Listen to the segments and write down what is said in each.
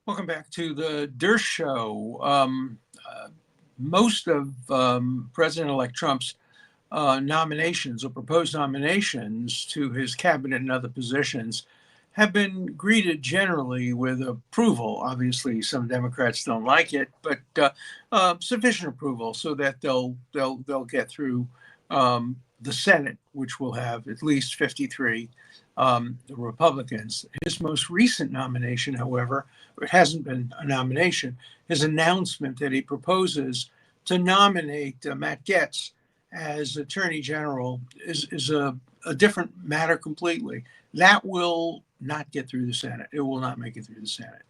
Welcome back to the Dershow. Most of President-elect Trump's nominations or proposed nominations to his cabinet and other positions have been greeted generally with approval. Obviously, some Democrats don't like it, but sufficient approval so that they'll get through the Senate, which will have at least 53 Republicans. His most recent nomination, however, it hasn't been a nomination, his announcement that he proposes to nominate Matt Gaetz as Attorney General is a different matter completely. That will not get through the Senate. It will not make it through the Senate.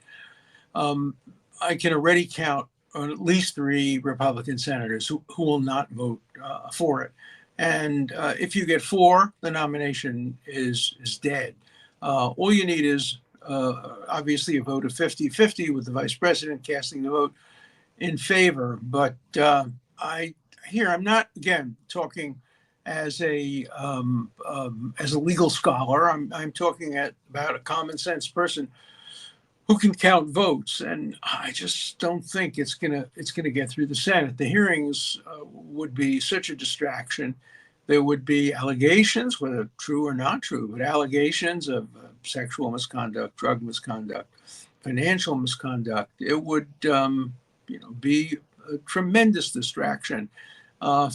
I can already count on at least 3 Republican senators who will not vote for it. And if you get 4, the nomination is dead. All you need is obviously a vote of 50-50 with the vice president casting the vote in favor. But I'm not, again, talking as a legal scholar. I'm talking about a common sense person who can count votes, and I just don't think it's gonna get through the Senate. The hearings would be such a distraction. There would be allegations, whether true or not true, but allegations of sexual misconduct, drug misconduct, financial misconduct. It would, be a tremendous distraction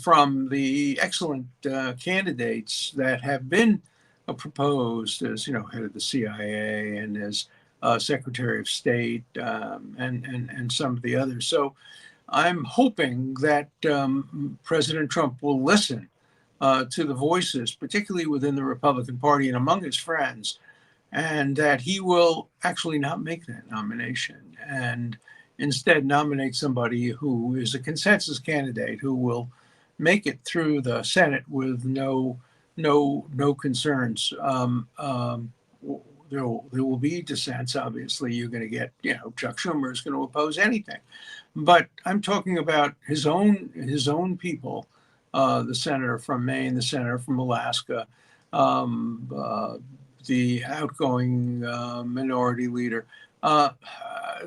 from the excellent candidates that have been proposed as, head of the CIA and as Secretary of State and some of the others. So I'm hoping that President Trump will listen to the voices, particularly within the Republican Party and among his friends, and that he will actually not make that nomination and instead nominate somebody who is a consensus candidate who will make it through the Senate with no concerns. There will be dissents. Obviously, you're going to get, Chuck Schumer is going to oppose anything, but I'm talking about his own people, the senator from Maine, the senator from Alaska, the outgoing minority leader.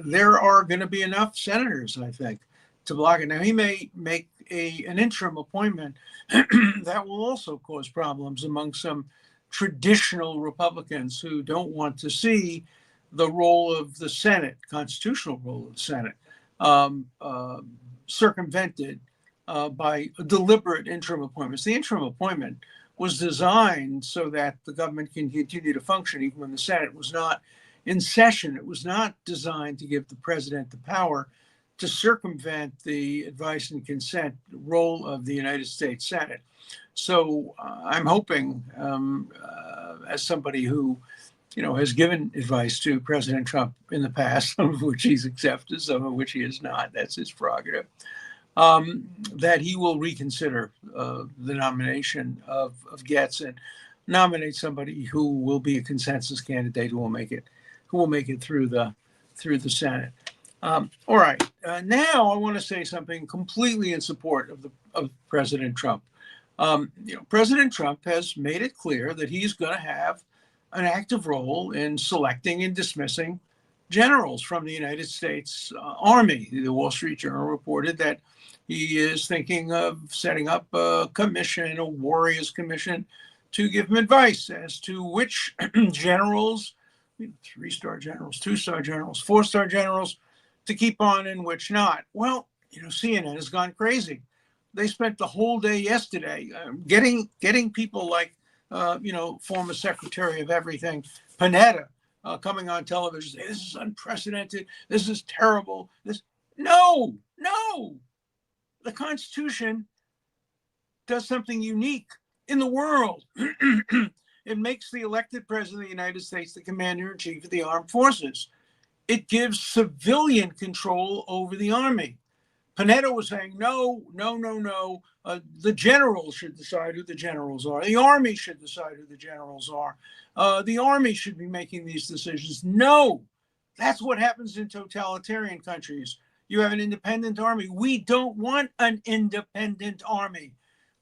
There are going to be enough senators, I think, to block it. Now, he may make an interim appointment that will also cause problems among some traditional Republicans who don't want to see the role of the Senate, constitutional role of the Senate, circumvented by deliberate interim appointments. The interim appointment was designed so that the government can continue to function even when the Senate was not in session. It was not designed to give the president the power to circumvent the advice and consent role of the United States Senate. So I'm hoping, as somebody who, has given advice to President Trump in the past, some of which he's accepted, some of which he has not, that's his prerogative, that he will reconsider the nomination of Gaetz and nominate somebody who will be a consensus candidate who will make it through the Senate. All right. Now I want to say something completely in support of President Trump. President Trump has made it clear that he's going to have an active role in selecting and dismissing generals from the United States Army. The Wall Street Journal reported that he is thinking of setting up a commission, a warriors commission, to give him advice as to which generals, 3-star generals, 2-star generals, 4-star generals, to keep on and which not. Well, CNN has gone crazy. They spent the whole day yesterday getting people like, former Secretary of Everything, Panetta, coming on television. Say, this is unprecedented. This is terrible. No. The Constitution does something unique in the world. It makes the elected president of the United States the commander-in-chief of the armed forces. It gives civilian control over the army. Panetta was saying, no. The generals should decide who the generals are. The army should decide who the generals are. The army should be making these decisions. No, that's what happens in totalitarian countries. You have an independent army. We don't want an independent army.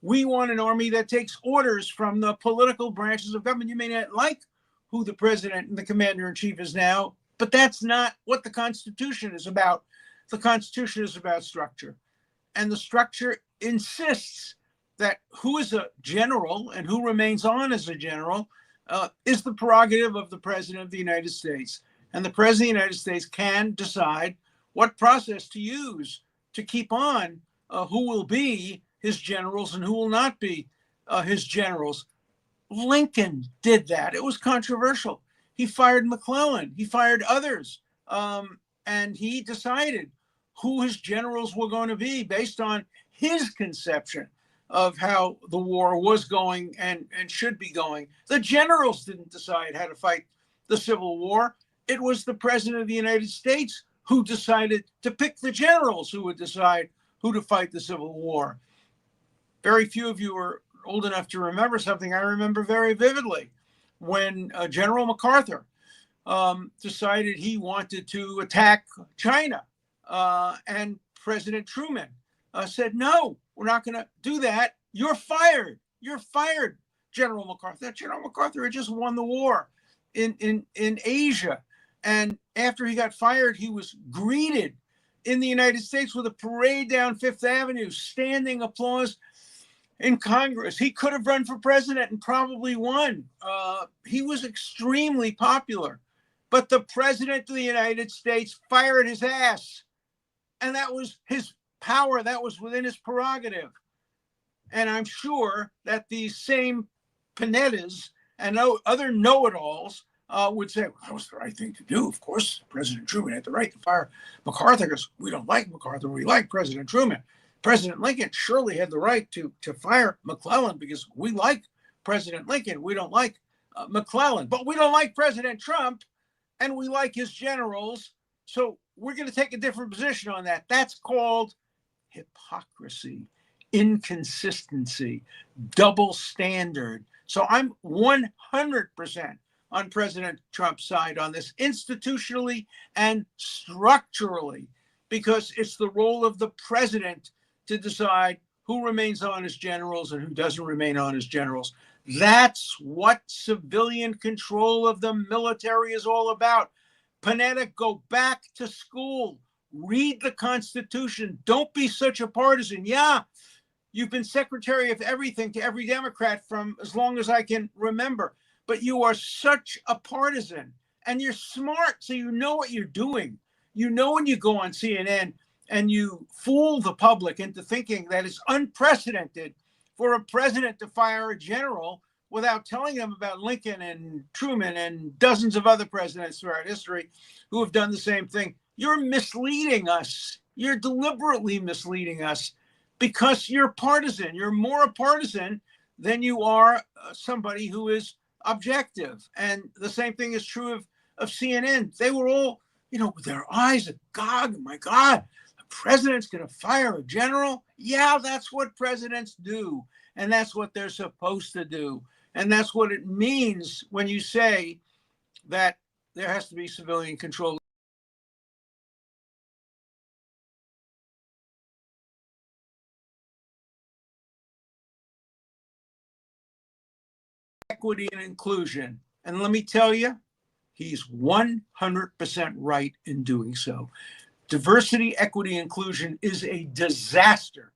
We want an army that takes orders from the political branches of government. You may not like who the president and the commander-in-chief is now. But that's not what the Constitution is about. The Constitution is about structure. And the structure insists that who is a general and who remains on as a general is the prerogative of the President of the United States. And the President of the United States can decide what process to use to keep on who will be his generals and who will not be his generals. Lincoln did that. It was controversial. He fired McClellan. He fired others. And he decided who his generals were going to be based on his conception of how the war was going and should be going. The generals didn't decide how to fight the Civil War. It was the President of the United States who decided to pick the generals who would decide who to fight the Civil War. Very few of you are old enough to remember something I remember very vividly when General MacArthur decided he wanted to attack China. And President Truman said, no, we're not going to do that. You're fired. You're fired, General MacArthur. General MacArthur had just won the war in Asia. And after he got fired, he was greeted in the United States with a parade down Fifth Avenue, standing applause in Congress. He could have run for president and probably won. He was extremely popular. But the President of the United States fired his ass. And that was his power. That was within his prerogative. And I'm sure that these same Panettas and other know-it-alls would say, well, that was the right thing to do. Of course, President Truman had the right to fire MacArthur because we don't like MacArthur. We like President Truman. President Lincoln surely had the right to fire McClellan because we like President Lincoln. We don't like McClellan. But we don't like President Trump, and we like his generals. So we're going to take a different position on that. That's called hypocrisy, inconsistency, double standard. So I'm 100% on President Trump's side on this, institutionally and structurally, because it's the role of the president to decide who remains on as generals and who doesn't remain on as generals. That's what civilian control of the military is all about. Panetta, go back to school. Read the Constitution. Don't be such a partisan. Yeah, you've been secretary of everything to every Democrat from as long as I can remember. But you are such a partisan. And you're smart, so you know what you're doing. You know when you go on CNN and you fool the public into thinking that it's unprecedented for a president to fire a general without telling them about Lincoln and Truman and dozens of other presidents throughout history who have done the same thing. You're misleading us. You're deliberately misleading us because you're partisan. You're more a partisan than you are somebody who is objective. And the same thing is true of CNN. They were all, with their eyes agog. Oh my God, the president's going to fire a general? Yeah, that's what presidents do. And that's what they're supposed to do. And that's what it means when you say that there has to be civilian control. Equity and inclusion. And let me tell you, he's 100% right in doing so. Diversity, equity, inclusion is a disaster.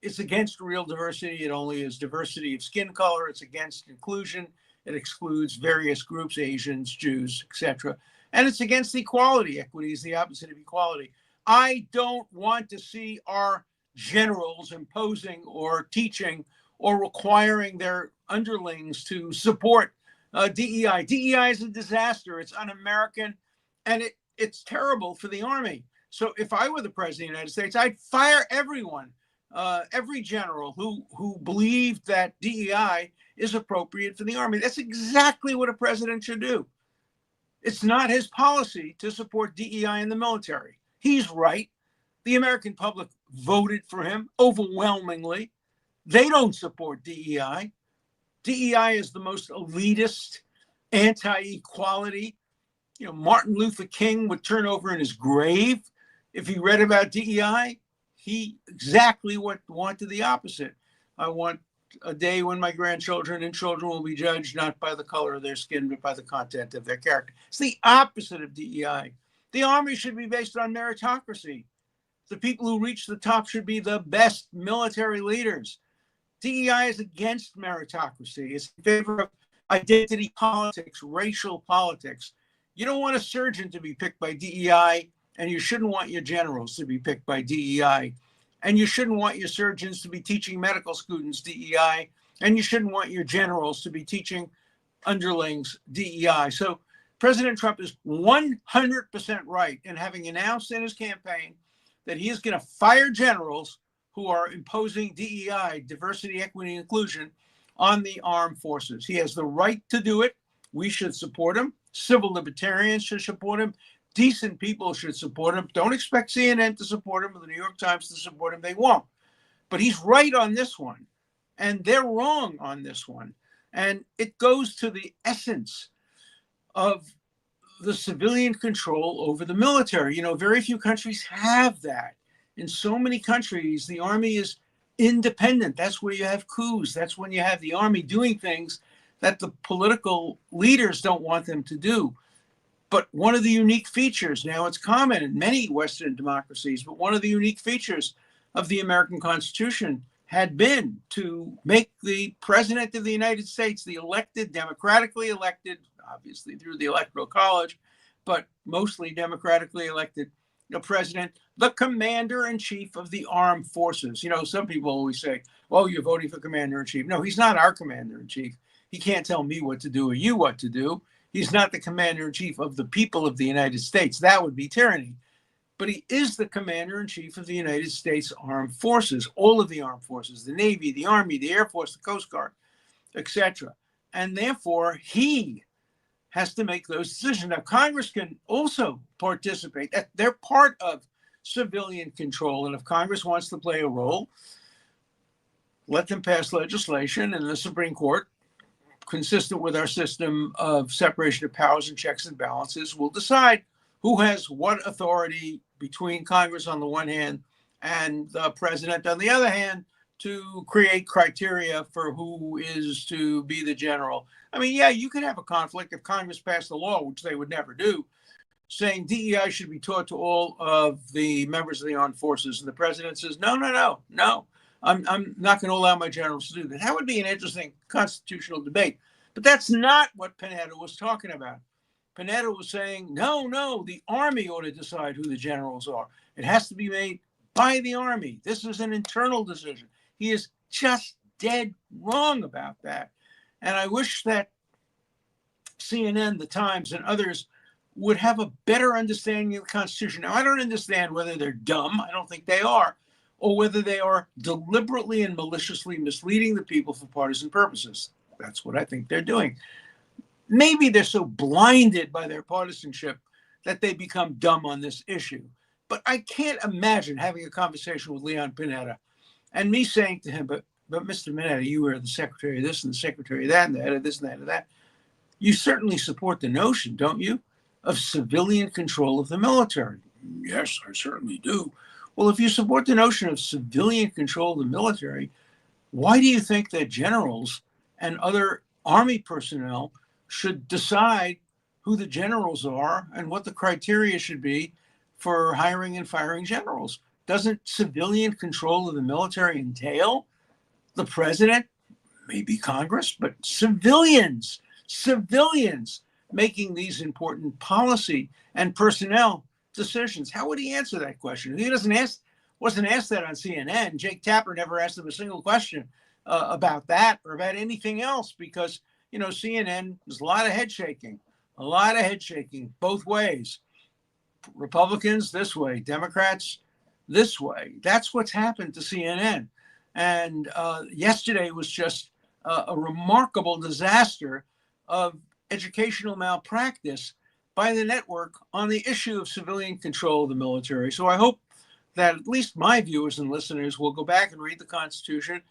It's against real diversity. It only is diversity of skin color. It's against inclusion. It excludes various groups, Asians, Jews, etc. And it's against equality. Equity is the opposite of equality. I don't want to see our generals imposing or teaching or requiring their underlings to support DEI. DEI is a disaster. It's un-American, and it's terrible for the Army. So if I were the President of the United States, I'd fire everyone. Every general who believed that DEI is appropriate for the Army. That's exactly what a president should do. It's not his policy to support DEI in the military. He's right. The American public voted for him overwhelmingly. They don't support DEI. DEI is the most elitist, anti-equality. Martin Luther King would turn over in his grave if he read about DEI. He exactly wanted the opposite. I want a day when my grandchildren and children will be judged not by the color of their skin, but by the content of their character. It's the opposite of DEI. The Army should be based on meritocracy. The people who reach the top should be the best military leaders. DEI is against meritocracy. It's in favor of identity politics, racial politics. You don't want a surgeon to be picked by DEI, and you shouldn't want your generals to be picked by DEI. And you shouldn't want your surgeons to be teaching medical students DEI, and you shouldn't want your generals to be teaching underlings DEI. So President Trump is 100% right in having announced in his campaign that he is going to fire generals who are imposing DEI, diversity, equity, and inclusion, on the armed forces. He has the right to do it. We should support him. Civil libertarians should support him. Decent people should support him. Don't expect CNN to support him or the New York Times to support him. They won't. But he's right on this one. And they're wrong on this one. And it goes to the essence of the civilian control over the military. You know, very few countries have that. In so many countries, the army is independent. That's where you have coups. That's when you have the army doing things that the political leaders don't want them to do. But one of the unique features, now it's common in many Western democracies, but one of the unique features of the American Constitution had been to make the President of the United States, the elected, democratically elected, obviously through the Electoral College, but mostly democratically elected, the president, the commander-in-chief of the armed forces. You know, some people always say, oh, you're voting for commander-in-chief. No, he's not our commander-in-chief. He can't tell me what to do or you what to do. He's not the commander-in-chief of the people of the United States. That would be tyranny. But he is the commander-in-chief of the United States Armed Forces, all of the armed forces, the Navy, the Army, the Air Force, the Coast Guard, etc. And therefore, he has to make those decisions. Now, Congress can also participate. They're part of civilian control. And if Congress wants to play a role, let them pass legislation, and the Supreme Court, consistent with our system of separation of powers and checks and balances, will decide who has what authority between Congress on the one hand and the president on the other hand to create criteria for who is to be the general. I mean, yeah, you could have a conflict if Congress passed a law, which they would never do, saying DEI should be taught to all of the members of the armed forces. And the president says, no, I'm not going to allow my generals to do that. That would be an interesting constitutional debate. But that's not what Panetta was talking about. Panetta was saying, no, the Army ought to decide who the generals are. It has to be made by the Army. This is an internal decision. He is just dead wrong about that. And I wish that CNN, the Times, and others would have a better understanding of the Constitution. Now, I don't understand whether they're dumb. I don't think they are. Or whether they are deliberately and maliciously misleading the people for partisan purposes. That's what I think they're doing. Maybe they're so blinded by their partisanship that they become dumb on this issue. But I can't imagine having a conversation with Leon Panetta and me saying to him, but Mr. Panetta, you were the secretary of this and the secretary of that and the head of this and the head of that. You certainly support the notion, don't you, of civilian control of the military? Yes, I certainly do. Well, if you support the notion of civilian control of the military, why do you think that generals and other Army personnel should decide who the generals are and what the criteria should be for hiring and firing generals? Doesn't civilian control of the military entail the president, maybe Congress, but civilians making these important policy and personnel decisions? How would he answer that question? He wasn't asked that on CNN. Jake Tapper never asked him a single question about that or about anything else because, you know, CNN, there's a lot of head shaking both ways. Republicans this way, Democrats this way. That's what's happened to CNN. And yesterday was just a remarkable disaster of educational malpractice by the network on the issue of civilian control of the military. So I hope that at least my viewers and listeners will go back and read the Constitution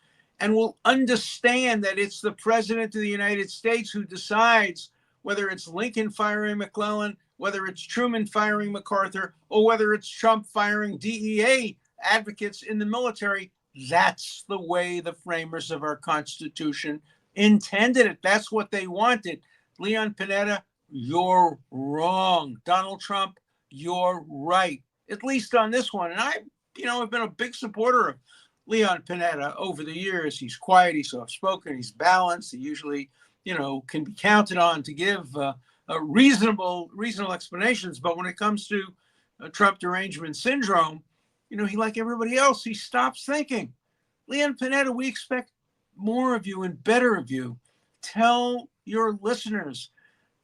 and will understand that it's the President of the United States who decides whether it's Lincoln firing McClellan, whether it's Truman firing MacArthur, or whether it's Trump firing DEA advocates in the military. That's the way the framers of our Constitution intended it. That's what they wanted. Leon Panetta, you're wrong. Donald Trump, you're right. At least on this one. And I've been a big supporter of Leon Panetta over the years. He's quiet, he's soft-spoken, he's balanced. He usually, can be counted on to give reasonable explanations. But when it comes to Trump derangement syndrome, he, like everybody else, he stops thinking. Leon Panetta, we expect more of you and better of you. Tell your listeners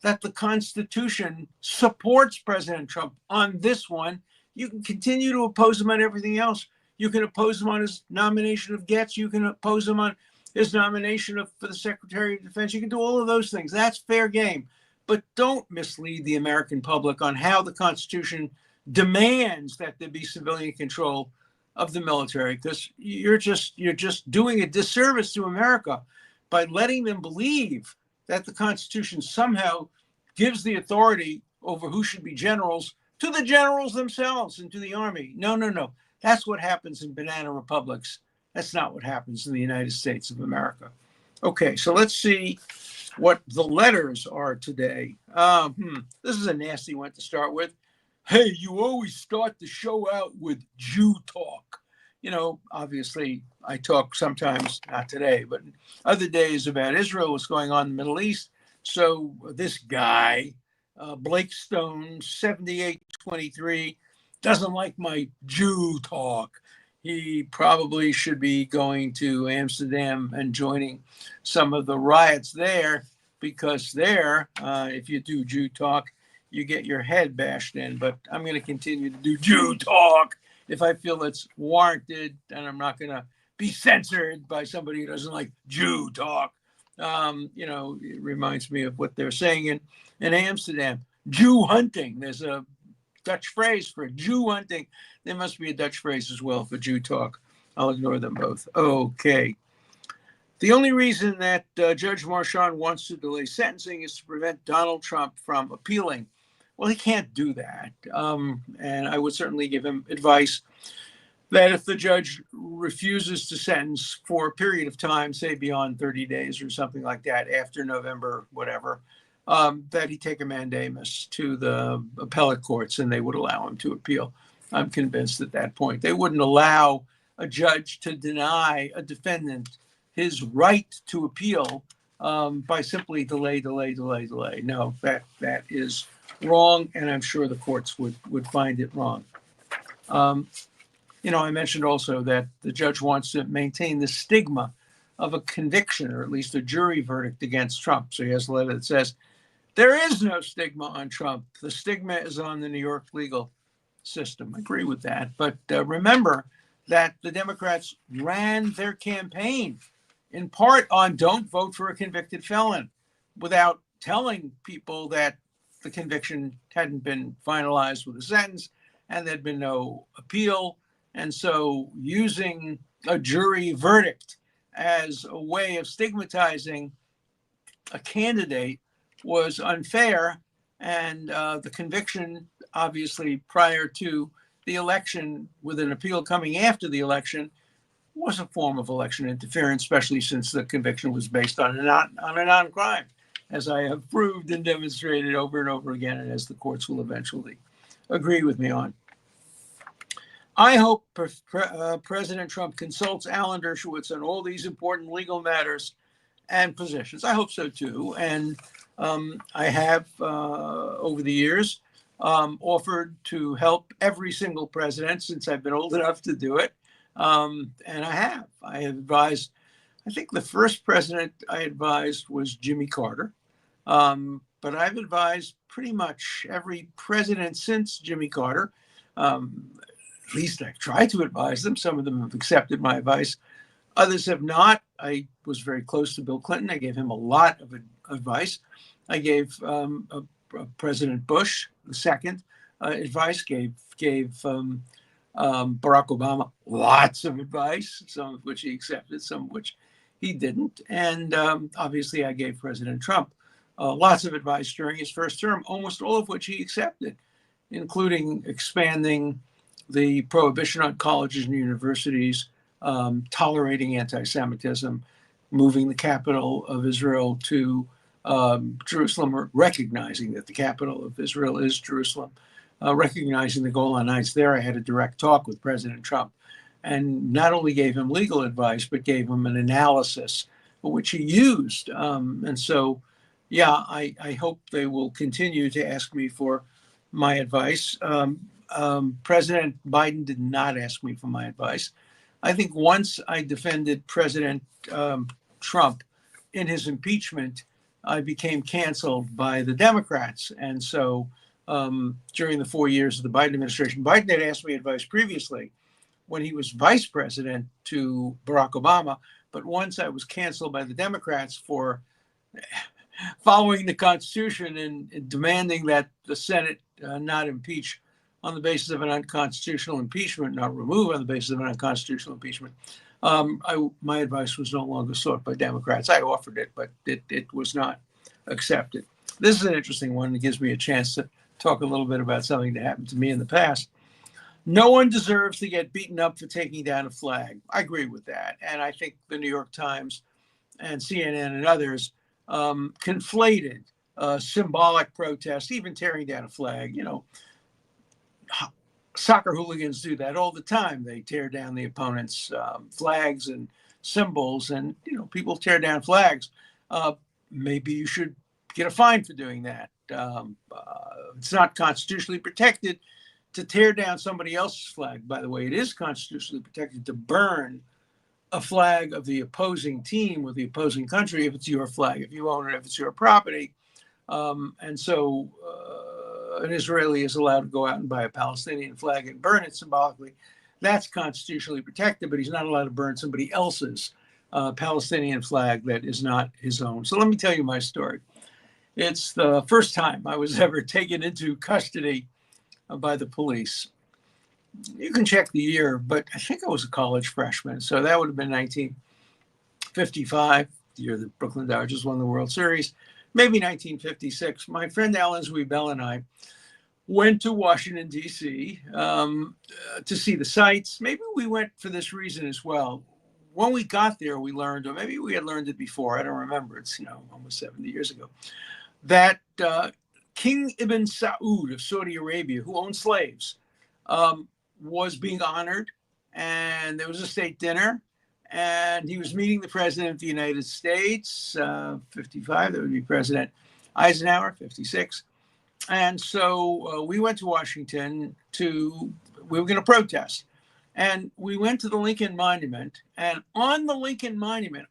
that the Constitution supports President Trump on this one. You can continue to oppose him on everything else. You can oppose him on his nomination of Getz. You can oppose him on his nomination for the Secretary of Defense. You can do all of those things. That's fair game. But don't mislead the American public on how the Constitution demands that there be civilian control of the military, because you're just doing a disservice to America by letting them believe that the Constitution somehow gives the authority over who should be generals to the generals themselves and to the Army. No. That's what happens in banana republics. That's not what happens in the United States of America. Okay, so let's see what the letters are today. This is a nasty one to start with. Hey, you always start the show out with Jew talk. Obviously, I talk sometimes, not today, but other days about Israel, what's going on in the Middle East. So this guy, Blake Stone, 7823, doesn't like my Jew talk. He probably should be going to Amsterdam and joining some of the riots there, because there, if you do Jew talk, you get your head bashed in. But I'm going to continue to do Jew talk if I feel it's warranted, and I'm not going to be censored by somebody who doesn't like Jew talk. It reminds me of what they're saying in Amsterdam. Jew hunting. There's a Dutch phrase for Jew hunting. There must be a Dutch phrase as well for Jew talk. I'll ignore them both. Okay. The only reason that Judge Marchand wants to delay sentencing is to prevent Donald Trump from appealing. Well, he can't do that. And I would certainly give him advice that if the judge refuses to sentence for a period of time, say beyond 30 days or something like that, after November, whatever, that he take a mandamus to the appellate courts and they would allow him to appeal. I'm convinced at that point. They wouldn't allow a judge to deny a defendant his right to appeal by simply delay. No, that is wrong, and I'm sure the courts would find it wrong. I mentioned also that the judge wants to maintain the stigma of a conviction, or at least a jury verdict against Trump. So he has a letter that says, there is no stigma on Trump. The stigma is on the New York legal system. I agree with that. But remember that the Democrats ran their campaign in part on don't vote for a convicted felon, without telling people that the conviction hadn't been finalized with a sentence and there'd been no appeal. And so using a jury verdict as a way of stigmatizing a candidate was unfair. And the conviction, obviously, prior to the election, with an appeal coming after the election, was a form of election interference, especially since the conviction was based on a non-crime, as I have proved and demonstrated over and over again, and as the courts will eventually agree with me on. I hope President Trump consults Alan Dershowitz on all these important legal matters and positions. I hope so too. And I have, over the years, offered to help every single president since I've been old enough to do it. And I have advised, I think the first president I advised was Jimmy Carter. But I've advised pretty much every president since Jimmy Carter. At least I've tried to advise them. Some of them have accepted my advice. Others have not. I was very close to Bill Clinton. I gave him a lot of advice. I gave President Bush II advice, gave Barack Obama lots of advice, some of which he accepted, some of which he didn't. And obviously I gave President Trump lots of advice during his first term, almost all of which he accepted, including expanding the prohibition on colleges and universities tolerating anti-Semitism, moving the capital of Israel to Jerusalem, or recognizing that the capital of Israel is Jerusalem, recognizing the Golan Heights. There, I had a direct talk with President Trump, and not only gave him legal advice, but gave him an analysis which he used. And so, yeah, I hope they will continue to ask me for my advice. President Biden did not ask me for my advice. I think once I defended President Trump in his impeachment, I became canceled by the Democrats. And so during the 4 years of the Biden administration, Biden had asked me advice previously when he was vice president to Barack Obama. But once I was canceled by the Democrats for following the Constitution and demanding that the Senate not impeach on the basis of an unconstitutional impeachment, not remove on the basis of an unconstitutional impeachment, my advice was no longer sought by Democrats. I offered it, but it was not accepted. This is an interesting one. It gives me a chance to talk a little bit about something that happened to me in the past. No one deserves to get beaten up for taking down a flag. I agree with that. And I think the New York Times and CNN and others conflated symbolic protest, even tearing down a flag. You know, soccer hooligans do that all the time. They tear down the opponent's flags and symbols, and, you know, people tear down flags. Maybe you should get a fine for doing that. It's not constitutionally protected to tear down somebody else's flag. By the way, it is constitutionally protected to burn a flag of the opposing team or the opposing country if it's your flag, if you own it, if it's your property. And so an Israeli is allowed to go out and buy a Palestinian flag and burn it symbolically. That's constitutionally protected, but he's not allowed to burn somebody else's Palestinian flag that is not his own. So let me tell you my story. It's the first time I was ever taken into custody by the police. You can check the year, but I think I was a college freshman. So that would have been 1955, the year the Brooklyn Dodgers won the World Series, maybe 1956. My friend Alan Dershowitz and I went to Washington, D.C. To see the sights. Maybe we went for this reason as well. When we got there, we learned, or maybe we had learned it before, I don't remember, it's, you know, almost 70 years ago, that King Ibn Saud of Saudi Arabia, who owned slaves, was being honored, and there was a state dinner, and he was meeting the president of the United States, 55, that would be President Eisenhower, 56. And so we went to Washington we were going to protest. And we went to the Lincoln Monument, and on the Lincoln Monument,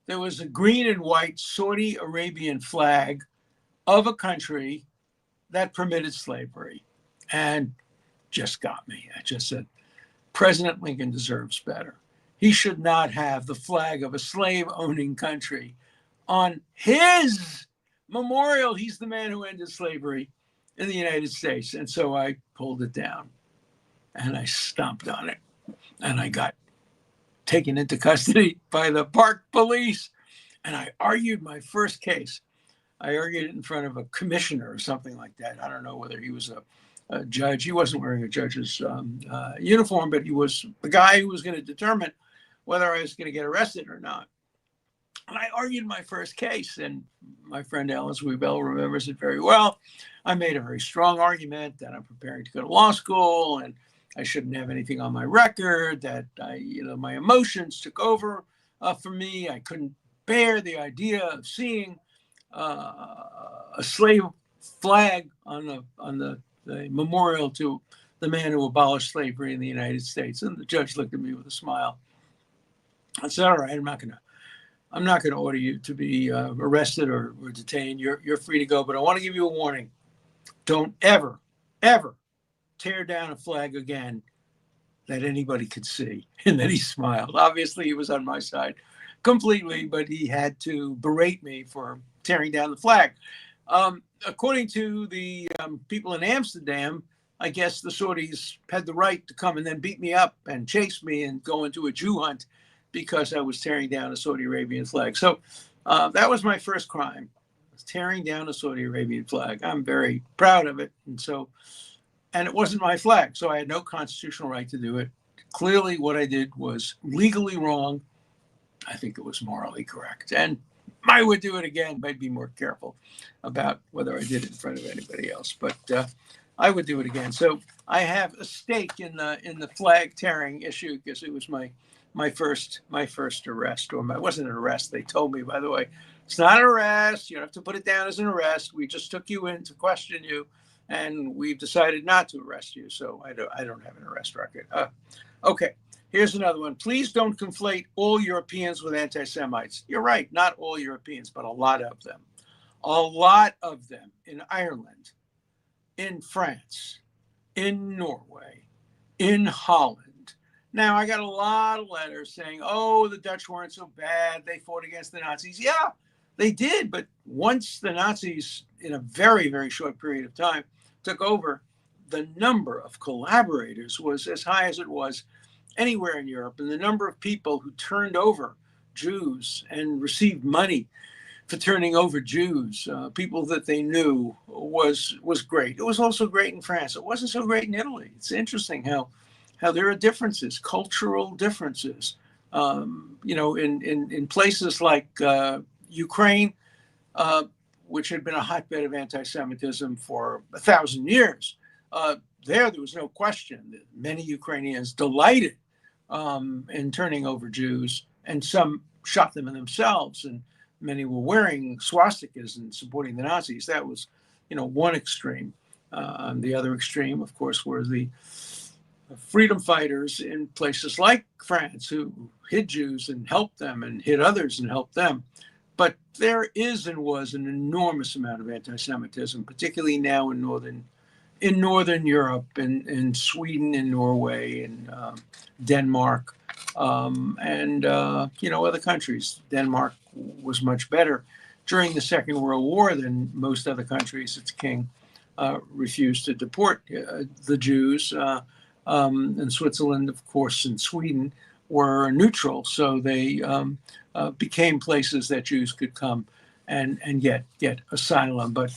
there was a green and white Saudi Arabian flag of a country that permitted slavery. And just got me. I just said, President Lincoln deserves better. He should not have the flag of a slave-owning country on his memorial. He's the man who ended slavery in the United States. And so I pulled it down and I stomped on it, and I got taken into custody by the park police. And I argued my first case. I argued it in front of a commissioner or something like that. I don't know whether he was a judge. He wasn't wearing a judge's uniform, but he was the guy who was going to determine whether I was going to get arrested or not. And I argued my first case, and my friend Alan Dershowitz remembers it very well. I made a very strong argument that I'm preparing to go to law school, and I shouldn't have anything on my record, that my emotions took over for me. I couldn't bear the idea of seeing a slave flag on the memorial to the man who abolished slavery in the United States. And the judge looked at me with a smile. I said, all right, I'm not gonna order you to be arrested or detained. You're free to go, but I want to give you a warning. Don't ever tear down a flag again that anybody could see. And then he smiled. Obviously, he was on my side completely, but he had to berate me for tearing down the flag. According to the people in Amsterdam, I guess the Saudis had the right to come and then beat me up and chase me and go into a Jew hunt because I was tearing down a Saudi Arabian flag. So that was my first crime, tearing down a Saudi Arabian flag. I'm very proud of it. And so and it wasn't my flag, so I had no constitutional right to do it. Clearly, what I did was legally wrong. I think it was morally correct. And I would do it again, but I'd be more careful about whether I did it in front of anybody else. But I would do it again. So I have a stake in the flag tearing issue because it was my first arrest, or it wasn't an arrest. They told me, by the way, it's not an arrest. You don't have to put it down as an arrest. We just took you in to question you, and we've decided not to arrest you. So I don't have an arrest record. Okay. Here's another one. Please don't conflate all Europeans with anti-Semites. You're right, not all Europeans, but a lot of them. A lot of them in Ireland, in France, in Norway, in Holland. Now, I got a lot of letters saying, oh, the Dutch weren't so bad. They fought against the Nazis. Yeah, they did. But once the Nazis, in a very, very short period of time, took over, the number of collaborators was as high as it was anywhere in Europe, and the number of people who turned over Jews and received money for turning over Jews, people that they knew, was great. It was also great in France. It wasn't so great in Italy. It's interesting how there are differences, cultural differences. In places like Ukraine, which had been a hotbed of anti-Semitism for 1,000 years, there was no question that many Ukrainians delighted in turning over Jews, and some shot them in themselves, and many were wearing swastikas and supporting the Nazis. That was, one extreme. The other extreme, of course, were the freedom fighters in places like France who hid Jews and helped them, and hid others and helped them. But there is and was an enormous amount of anti-Semitism, particularly now in Northern Europe, in Sweden, in Norway, in Denmark, and other countries. Denmark was much better during the Second World War than most other countries. Its king refused to deport the Jews, and Switzerland, of course, and Sweden were neutral, so they became places that Jews could come and get asylum. But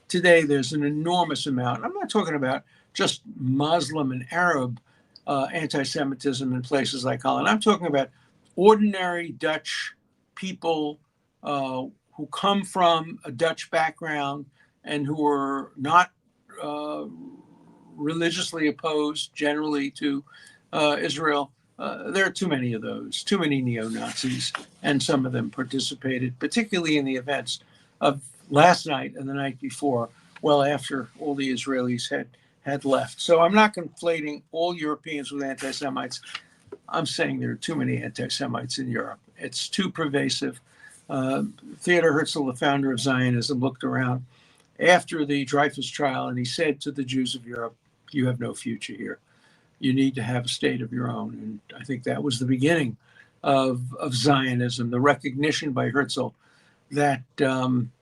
today, there's an enormous amount. I'm not talking about just Muslim and Arab anti-Semitism in places like Holland. I'm talking about ordinary Dutch people who come from a Dutch background and who are not religiously opposed generally to Israel. There are too many of those, too many neo-Nazis, and some of them participated, particularly in the events of last night and the night before, well after all the Israelis had left. So I'm not conflating all Europeans with anti-Semites. I'm saying there are too many anti-Semites in Europe. It's too pervasive. Theodor Herzl, the founder of Zionism, looked around after the Dreyfus trial, and he said to the Jews of Europe, you have no future here. You need to have a state of your own. And I think that was the beginning of Zionism, the recognition by Herzl that,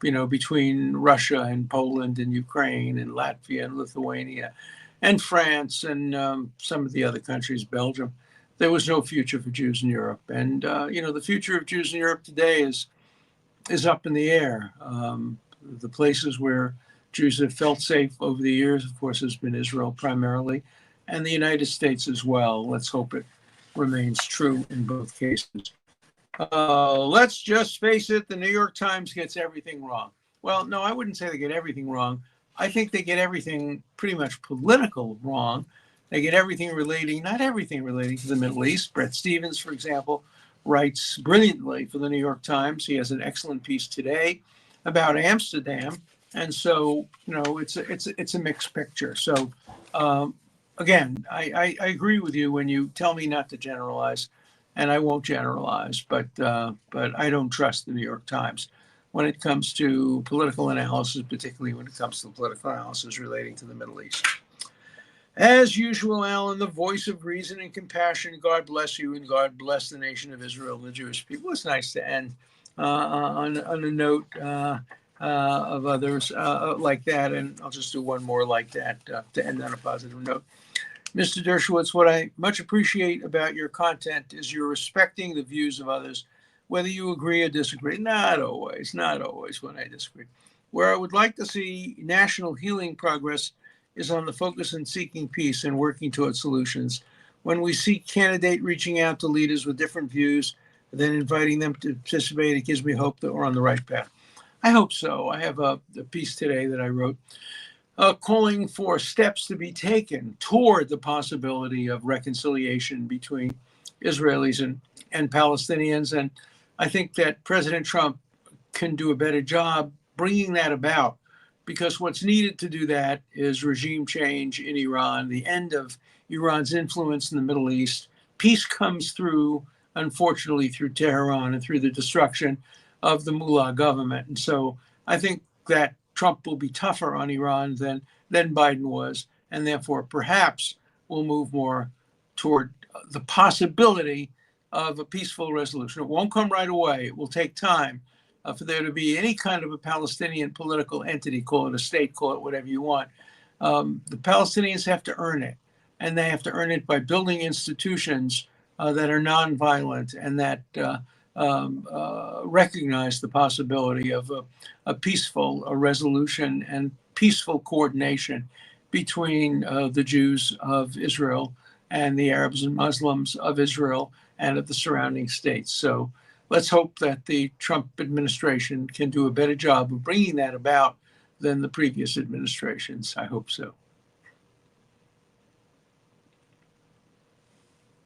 between Russia and Poland and Ukraine and Latvia and Lithuania and France and some of the other countries, Belgium, there was no future for Jews in Europe. And, the future of Jews in Europe today is up in the air. The places where Jews have felt safe over the years, of course, has been Israel primarily, and the United States as well. Let's hope it remains true in both cases. Let's just face it, the New York Times gets everything wrong. Well, no, I wouldn't say they get everything wrong. I think they get everything pretty much political wrong. They get everything relating, not everything relating to the Middle East. Bret Stephens, for example, writes brilliantly for the New York Times. He has an excellent piece today about Amsterdam. And so, it's a mixed picture. So, again, I agree with you when you tell me not to generalize, and I won't generalize, but I don't trust the New York Times when it comes to political analysis, particularly when it comes to political analysis relating to the Middle East. As usual, Alan, the voice of reason and compassion, God bless you, and God bless the nation of Israel and the Jewish people. It's nice to end on a note of others like that, and I'll just do one more like that to end on a positive note. Mr. Dershowitz, what I much appreciate about your content is you're respecting the views of others, whether you agree or disagree. Not always when I disagree. Where I would like to see national healing progress is on the focus on seeking peace and working towards solutions. When we see candidate reaching out to leaders with different views, then inviting them to participate, it gives me hope that we're on the right path. I hope so. I have a piece today that I wrote calling for steps to be taken toward the possibility of reconciliation between Israelis and Palestinians. And I think that President Trump can do a better job bringing that about, because what's needed to do that is regime change in Iran, the end of Iran's influence in the Middle East. Peace comes through, unfortunately, through Tehran and through the destruction of the Mullah government. And so I think that Trump will be tougher on Iran than Biden was, and therefore perhaps will move more toward the possibility of a peaceful resolution. It won't come right away. It will take time for there to be any kind of a Palestinian political entity, call it a state, call it whatever you want. The Palestinians have to earn it, and they have to earn it by building institutions that are nonviolent and that recognize the possibility of a peaceful resolution and peaceful coordination between the Jews of Israel and the Arabs and Muslims of Israel and of the surrounding states. So let's hope that the Trump administration can do a better job of bringing that about than the previous administrations. I hope so.